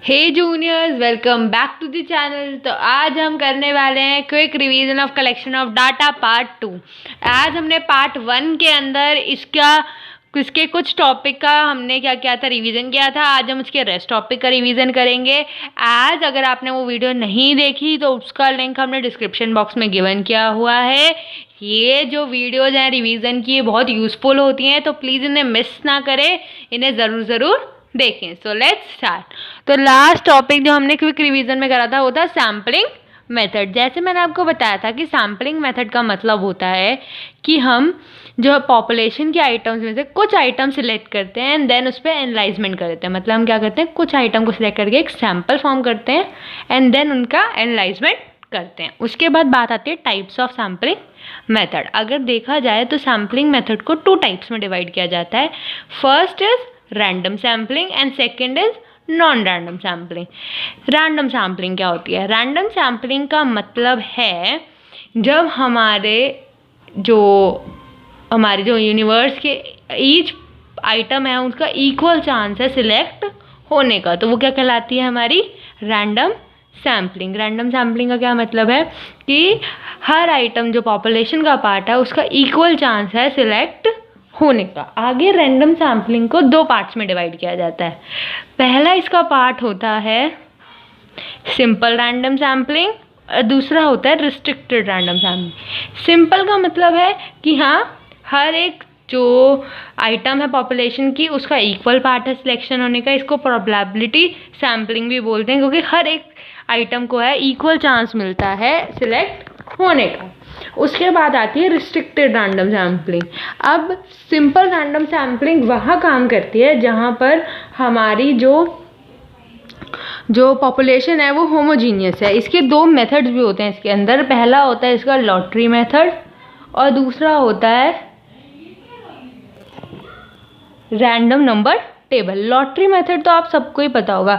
Hey juniors, welcome back to the channel. तो आज हम करने वाले हैं quick revision of collection of data part 2। आज हमने पार्ट 1 के अंदर इसके कुछ टॉपिक का हमने क्या किया था, रिवीजन किया था। आज हम उसके रेस्ट टॉपिक का रिवीजन करेंगे। आज अगर आपने वो वीडियो नहीं देखी तो उसका लिंक हमने डिस्क्रिप्शन बॉक्स में गिवन किया हुआ है। ये जो वीडियोज़ हैं रिवीजन की, ये बहुत यूज़फुल होती हैं, तो प्लीज़ इन्हें मिस ना करें, इन्हें ज़रूर देखें। So let's start. तो लास्ट टॉपिक जो हमने क्विक रिवीजन में करा था वो था सैम्पलिंग मेथड। जैसे मैंने आपको बताया था कि सैम्पलिंग मेथड का मतलब होता है कि हम जो पॉपुलेशन के आइटम्स में से कुछ आइटम सिलेक्ट करते हैं एंड देन उस पर एनालाइजमेंट करते हैं। मतलब हम क्या करते हैं, कुछ आइटम को सिलेक्ट करके एक सैम्पल फॉर्म करते हैं एंड देन उनका एनालाइजमेंट करते हैं। उसके बाद बात आती है टाइप्स ऑफ सैम्पलिंग मेथड। अगर देखा जाए तो सैम्पलिंग मेथड को 2 टाइप्स में डिवाइड किया जाता है। First is random sampling and second is non random sampling. Random sampling क्या होती है? रैंडम सैम्पलिंग का मतलब है जब हमारे जो यूनिवर्स के ईच आइटम है उसका इक्वल चांस है सिलेक्ट होने का, तो वो क्या कहलाती है? हमारी रैंडम सैम्पलिंग। रैंडम सैम्पलिंग का क्या मतलब है कि हर आइटम जो पॉपुलेशन का पार्ट है उसका इक्वल चांस है सिलेक्ट होने का। आगे रैंडम सैम्पलिंग को 2 पार्ट्स में डिवाइड किया जाता है। पहला इसका पार्ट होता है सिंपल रैंडम सैम्पलिंग और दूसरा होता है रिस्ट्रिक्टेड रैंडम सैम्पलिंग। सिंपल का मतलब है कि हाँ, हर एक जो आइटम है पॉपुलेशन की उसका इक्वल पार्ट है सिलेक्शन होने का। इसको प्रोबेबिलिटी सैम्पलिंग भी बोलते हैं क्योंकि हर एक आइटम को है इक्वल चांस मिलता है सिलेक्ट होने का। उसके बाद आती है रिस्ट्रिक्टेड रैंडम सैम्पलिंग। अब सिंपल रैंडम सैम्पलिंग वहाँ काम करती है जहाँ पर हमारी जो पॉपुलेशन है वो होमोजीनियस है। इसके 2 मेथड्स भी होते हैं इसके अंदर। पहला होता है इसका लॉटरी मेथड और दूसरा होता है random number table. Lottery method तो आप सबको ही पता होगा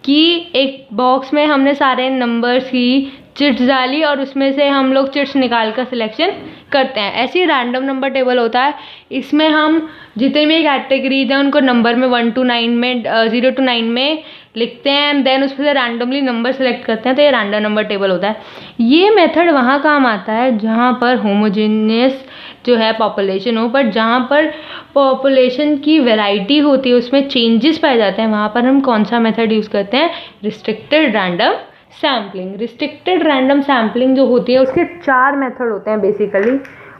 कि एक बॉक्स में हमने सारे नंबर्स की चिट्स डाली और उसमें से हम लोग चिट्स निकाल कर सिलेक्शन करते हैं। ऐसे ही रैंडम नंबर टेबल होता है, इसमें हम जितने भी कैटेगरीज हैं उनको नंबर में 1 to 9 में 0 to 9 में लिखते हैं एंड देन उसमें से रैंडमली नंबर सेलेक्ट करते हैं, तो ये रैंडम नंबर टेबल होता है। ये मेथड वहाँ काम आता है जहाँ पर होमोजेनियस जो है पॉपुलेशन हो, पर जहाँ पर पॉपुलेशन की वैरायटी होती है उसमें चेंजेस पाए जाते हैं, वहाँ पर हम कौन सा मेथड यूज़ करते हैं? Restricted random sampling. Restricted random sampling जो होती है उसके 4 मेथड होते हैं बेसिकली।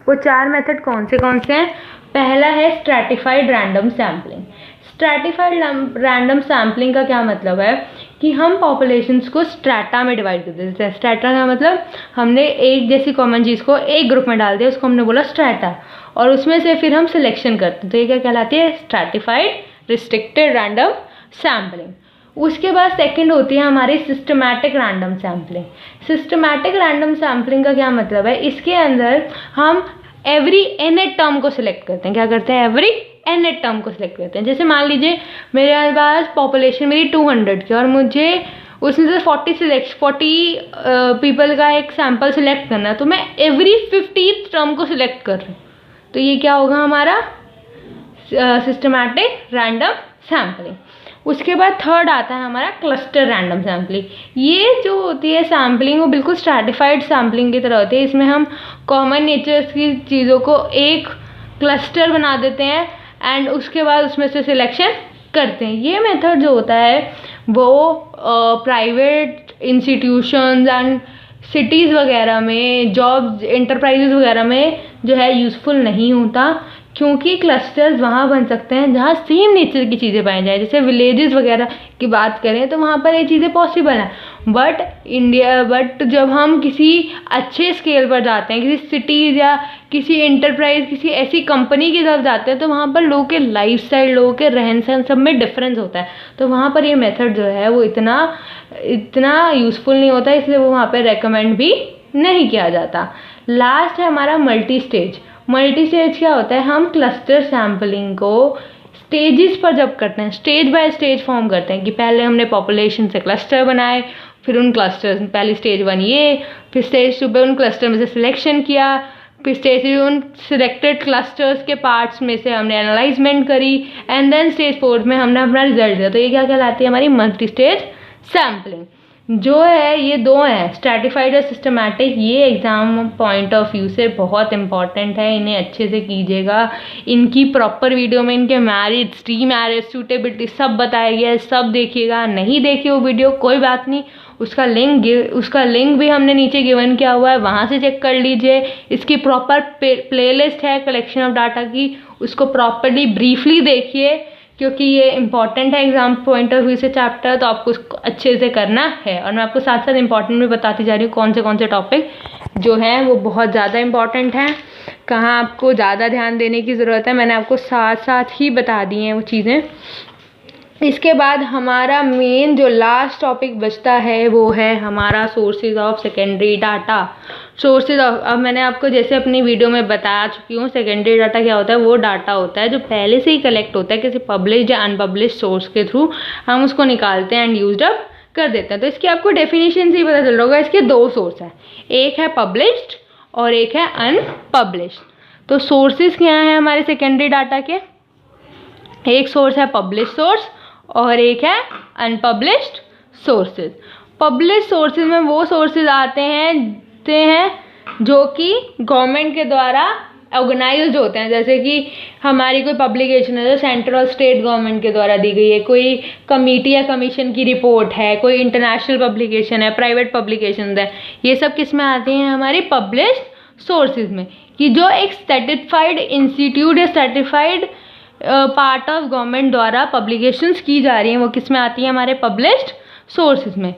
वो 4 मेथड कौन से हैं? पहला है stratified random sampling. Stratified random sampling का क्या मतलब है कि हम पॉपुलेशंस को स्ट्रैटा में डिवाइड कर देते हैं। स्ट्रैटा का मतलब हमने एक जैसी कॉमन चीज़ को एक ग्रुप में डाल दिया, उसको हमने बोला स्ट्रैटा, और उसमें से फिर हम सिलेक्शन करते हैं, तो ये क्या कहलाती है? Stratified restricted random sampling. उसके बाद सेकंड होती है हमारी systematic random sampling. Systematic random sampling का क्या मतलब है? इसके अंदर हम एवरी nth टर्म को सिलेक्ट करते हैं। क्या करते हैं? एवरी nth टर्म को सिलेक्ट करते हैं। जैसे मान लीजिए मेरे पास पॉपुलेशन मेरी 200 की और मुझे उसमें से 40 पीपल का एक सैम्पल सिलेक्ट करना है, तो मैं एवरी 50th टर्म को सिलेक्ट कर रही हूँ, तो ये क्या होगा? हमारा सिस्टमैटिक रैंडम सैम्पलिंग। उसके बाद थर्ड आता है हमारा क्लस्टर रैंडम सैम्पलिंग। ये जो होती है सैम्पलिंग वो बिल्कुल स्ट्रैटिफाइड सैम्पलिंग की तरह होती है। इसमें हम कॉमन नेचर्स की चीज़ों को एक क्लस्टर बना देते हैं एंड उसके बाद उसमें से सिलेक्शन करते हैं। ये मेथड जो होता है वो प्राइवेट इंस्टीट्यूशंस एंड सिटीज़ वगैरह में, जॉब्स एंटरप्राइजेज वगैरह में जो है यूज़फुल नहीं होता, क्योंकि क्लस्टर्स वहाँ बन सकते हैं जहाँ सेम नेचर की चीज़ें पाई जाए। जैसे विलेजेस वगैरह की बात करें तो वहाँ पर ये चीज़ें पॉसिबल हैं, बट जब हम किसी अच्छे स्केल पर जाते हैं, किसी सिटीज़ या किसी एंटरप्राइज, किसी ऐसी कंपनी की तरफ जाते हैं, तो वहाँ पर लोगों के लाइफस्टाइल, लोगों के रहन सहन सब में डिफरेंस होता है, तो वहाँ पर ये मेथड जो है वो इतना यूज़फुल नहीं होता, इसलिए वो वहाँ पर रेकमेंड भी नहीं किया जाता। लास्ट है हमारा मल्टी स्टेज। मल्टी स्टेज क्या होता है? हम क्लस्टर सैम्पलिंग को स्टेजेस पर जब करते हैं, स्टेज बाय स्टेज फॉर्म करते हैं कि पहले हमने पॉपुलेशन से क्लस्टर बनाए, फिर उन क्लस्टर्स पहली स्टेज 1 ये, फिर स्टेज 2 पे उन क्लस्टर में से सिलेक्शन किया, फिर स्टेज 3 उन सिलेक्टेड क्लस्टर्स के पार्ट्स में से हमने एनालाइजमेंट करी एंड देन स्टेज 4 में हमने अपना रिजल्ट दिया। तो ये क्या कहलाती है? हमारी मल्टी स्टेज सैम्पलिंग जो है, ये दो हैं, स्ट्रैटिफाइड और सिस्टमैटिक। ये एग्ज़ाम पॉइंट ऑफ व्यू से बहुत इंपॉर्टेंट है, इन्हें अच्छे से कीजिएगा। इनकी प्रॉपर वीडियो में इनके मैरिज, टी मैरिज, सूटेबिलिटी सब बताया गया है, सब देखिएगा। नहीं देखिए वो वीडियो कोई बात नहीं, उसका लिंक भी हमने नीचे गिवन किया हुआ है, वहाँ से चेक कर लीजिए। इसकी प्रॉपर प्लेलिस्ट है कलेक्शन ऑफ डाटा की, उसको प्रॉपरली ब्रीफली देखिए, क्योंकि ये इंपॉर्टेंट है एग्जाम पॉइंट ऑफ व्यू से चैप्टर, तो आपको उसको अच्छे से करना है। और मैं आपको साथ साथ इंपॉर्टेंट भी बताती जा रही हूँ कौन से टॉपिक जो हैं वो बहुत ज़्यादा इंपॉर्टेंट हैं, कहाँ आपको ज़्यादा ध्यान देने की ज़रूरत है, मैंने आपको साथ साथ ही बता दी हैं वो चीज़ें। इसके बाद हमारा मेन जो लास्ट टॉपिक बचता है वो है हमारा sources of secondary data. Sources of, अब मैंने आपको जैसे अपनी वीडियो में बता चुकी हूँ, सेकेंडरी डाटा क्या होता है, वो डाटा होता है जो पहले से ही कलेक्ट होता है किसी पब्लिश्ड या अनपब्लिश्ड सोर्स के थ्रू, हम उसको निकालते हैं एंड यूज्ड अप कर देते हैं। तो इसकी आपको डेफिनेशन से ही पता चल रहा होगा, इसके दो सोर्स हैं, एक है पब्लिश्ड और एक है अनपब्लिश्ड। तो सोर्सेज क्या हैं हमारे सेकेंडरी डाटा के, एक सोर्स है पब्लिश्ड सोर्स और एक है अनपब्लिश्ड सोर्सेज। पब्लिश सोर्सेज में वो सोर्सेज आते हैं जो कि गवर्नमेंट के द्वारा ऑर्गेनाइज्ड होते हैं, जैसे कि हमारी कोई पब्लिकेशन है जो सेंट्रल और स्टेट गवर्नमेंट के द्वारा दी गई है, कोई कमेटी या कमीशन की रिपोर्ट है, कोई इंटरनेशनल पब्लिकेशन है, प्राइवेट पब्लिकेशन है, ये सब किस में आते हैं हमारी पब्लिश्ड सोर्सेज में। कि जो एक सर्टिफाइड इंस्टीट्यूट या सर्टिफाइड पार्ट ऑफ गवर्नमेंट द्वारा पब्लिकेशंस की जा रही हैं, वो किस में आती है हमारे पब्लिश्ड सोर्सेज में।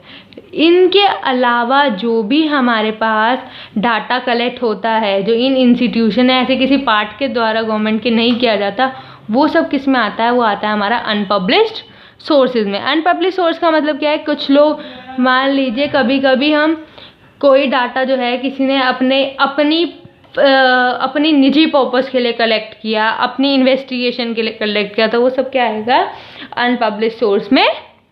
इनके अलावा जो भी हमारे पास डाटा कलेक्ट होता है जो इन इंस्टीट्यूशन है, ऐसे किसी पार्ट के द्वारा गवर्नमेंट के नहीं किया जाता, वो सब किस में आता है, वो आता है हमारा अनपब्लिश्ड सोर्सेज में। अनपब्लिश्ड सोर्स का मतलब क्या है, कुछ लोग मान लीजिए कभी कभी हम कोई डाटा जो है किसी ने अपनी निजी पर्पस के लिए कलेक्ट किया, अपनी इन्वेस्टिगेशन के लिए कलेक्ट किया, तो वो सब क्या आएगा, अनपब्लिश्ड सोर्स में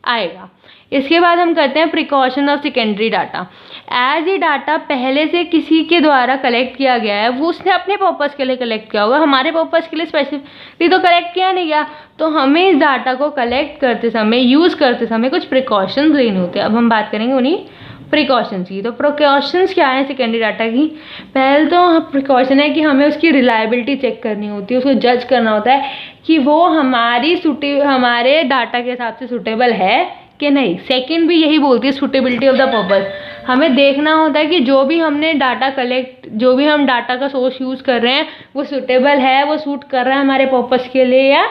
आएगा। इसके बाद हम करते हैं precaution of secondary data. As ये डाटा पहले से किसी के द्वारा कलेक्ट किया गया है, वो उसने अपने पर्पस के लिए कलेक्ट किया होगा, हमारे पर्पस के लिए स्पेसिफिकली तो कलेक्ट किया नहीं गया, तो हमें इस डाटा को कलेक्ट करते समय, यूज़ करते समय कुछ प्रिकॉशंस लेने होते हैं। अब हम बात करेंगे उन्हीं प्रिकॉशंस की। तो प्रिकॉशंस क्या है सेकेंडरी डाटा की, पहले तो प्रिकॉशन है कि हमें उसकी रिलायबिलिटी चेक करनी होती है, उसको जज करना होता है कि वो हमारे डाटा के हिसाब से सूटेबल है कि नहीं। सेकंड भी यही बोलती है, सूटेबिलिटी ऑफ द पर्पस। हमें देखना होता है कि जो भी हम डाटा का सोर्स यूज़ कर रहे हैं वो सूटेबल है, वो सूट कर रहा है हमारे पर्पस के लिए या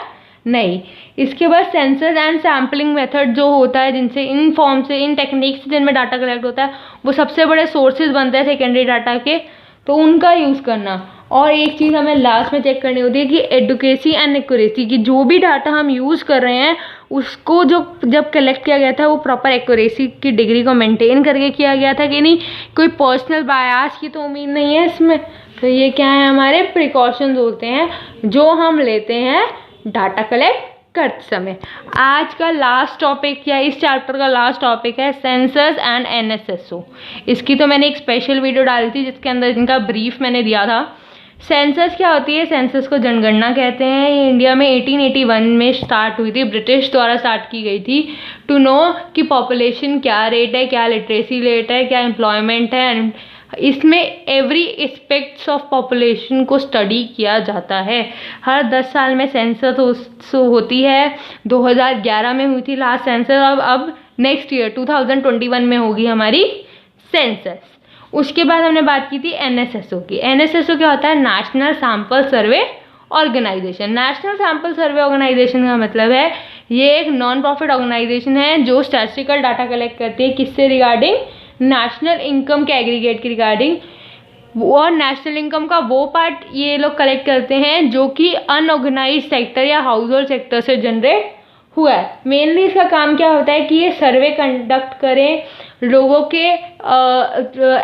नहीं। इसके बाद सेंसस एंड सैम्पलिंग मेथड जो होता है, जिनसे इन टेक्निक से जिनमें डाटा कलेक्ट होता है, वो सबसे बड़े सोर्सेज बनते हैं सेकेंडरी डाटा के, तो उनका यूज़ करना। और एक चीज़ हमें लास्ट में चेक करनी होती है कि एडुकेसी एंड एक्यूरेसी, की जो भी डाटा हम यूज़ कर रहे हैं उसको जब कलेक्ट किया गया था वो प्रॉपर एक्यूरेसी की डिग्री को मेंटेन करके किया गया था कि नहीं, कोई पर्सनल बायास की तो उम्मीद नहीं है इसमें। तो ये क्या है, हमारे प्रिकॉशंस होते हैं जो हम लेते हैं डाटा कलेक्ट करते समय। आज का लास्ट टॉपिक या इस चैप्टर का लास्ट टॉपिक है सेंसस एंड एनएसएसओ। इसकी तो मैंने एक स्पेशल वीडियो डाली थी जिसके अंदर इनका ब्रीफ मैंने दिया था। सेंसस क्या होती है, सेंसस को जनगणना कहते हैं। ये इंडिया में 1881 में स्टार्ट हुई थी, ब्रिटिश द्वारा स्टार्ट की गई थी, टू नो कि पॉपुलेशन क्या रेट है, क्या लिटरेसी रेट है, क्या एम्प्लॉयमेंट है। इसमें एवरी एस्पेक्ट्स ऑफ पॉपुलेशन को स्टडी किया जाता है। हर 10 साल में सेंसस होती है। 2011 में हुई थी लास्ट सेंसस, अब नेक्स्ट ईयर 2021 में होगी हमारी सेंसस। उसके बाद हमने बात की थी एनएसएसओ की। एनएसएसओ क्या होता है, National Sample Survey Organisation. National Sample Survey Organisation का मतलब है ये एक नॉन प्रॉफिट ऑर्गेनाइजेशन है जो स्टैटिस्टिकल डाटा कलेक्ट करती है, किससे रिगार्डिंग, नेशनल इनकम के एग्रीगेट की रिगार्डिंग। और नेशनल इनकम का वो पार्ट ये लोग कलेक्ट करते हैं जो कि अनऑर्गेनाइज सेक्टर या हाउस होल्ड सेक्टर से जनरेट हुआ है। मेनली इसका काम क्या होता है कि ये सर्वे कंडक्ट करें, लोगों के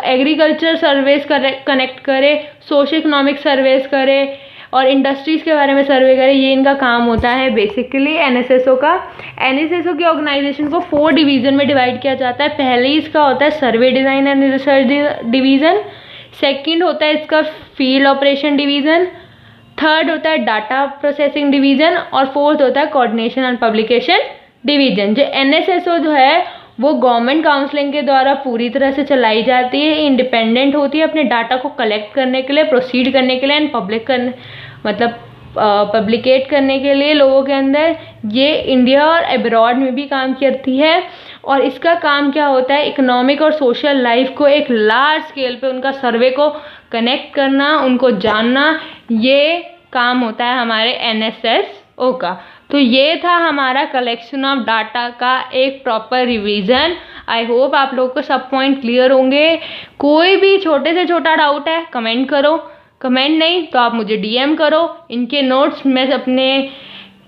एग्रीकल्चर सर्वेस कनेक्ट करे, सोशो इकोनॉमिक सर्वेस करे और इंडस्ट्रीज़ के बारे में सर्वे करे। ये इनका काम होता है बेसिकली एनएसएसओ का। एनएसएसओ की ऑर्गेनाइजेशन को 4 डिवीज़न में डिवाइड किया जाता है। पहले इसका होता है survey design and research division, second होता है इसका फील्ड ऑपरेशन डिवीज़न, थर्ड होता है डाटा प्रोसेसिंग डिवीज़न और फोर्थ होता है कोऑर्डिनेशन एंड पब्लिकेशन डिवीज़न। जो एनएसएसओ जो है वो गवर्नमेंट काउंसलिंग के द्वारा पूरी तरह से चलाई जाती है, इंडिपेंडेंट होती है अपने डाटा को कलेक्ट करने के लिए, प्रोसीड करने के लिए एंड पब्लिक करने मतलब पब्लिकेट करने के लिए लोगों के अंदर। ये इंडिया और अब्रॉड में भी काम करती है और इसका काम क्या होता है, इकोनॉमिक और सोशल लाइफ को एक लार्ज स्केल पे उनका सर्वे को कनेक्ट करना, उनको जानना, ये काम होता है हमारे NSSO का। तो ये था हमारा कलेक्शन ऑफ डाटा का एक प्रॉपर रिवीजन। आई होप आप लोगों को सब पॉइंट क्लियर होंगे। कोई भी छोटे से छोटा डाउट है कमेंट करो, कमेंट नहीं तो आप मुझे DM करो। इनके नोट्स मैं अपने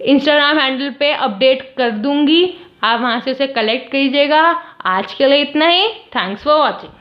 इंस्टाग्राम हैंडल पे अपडेट कर दूंगी, आप वहाँ से उसे कलेक्ट कीजिएगा। आज के लिए इतना ही। Thanks for watching.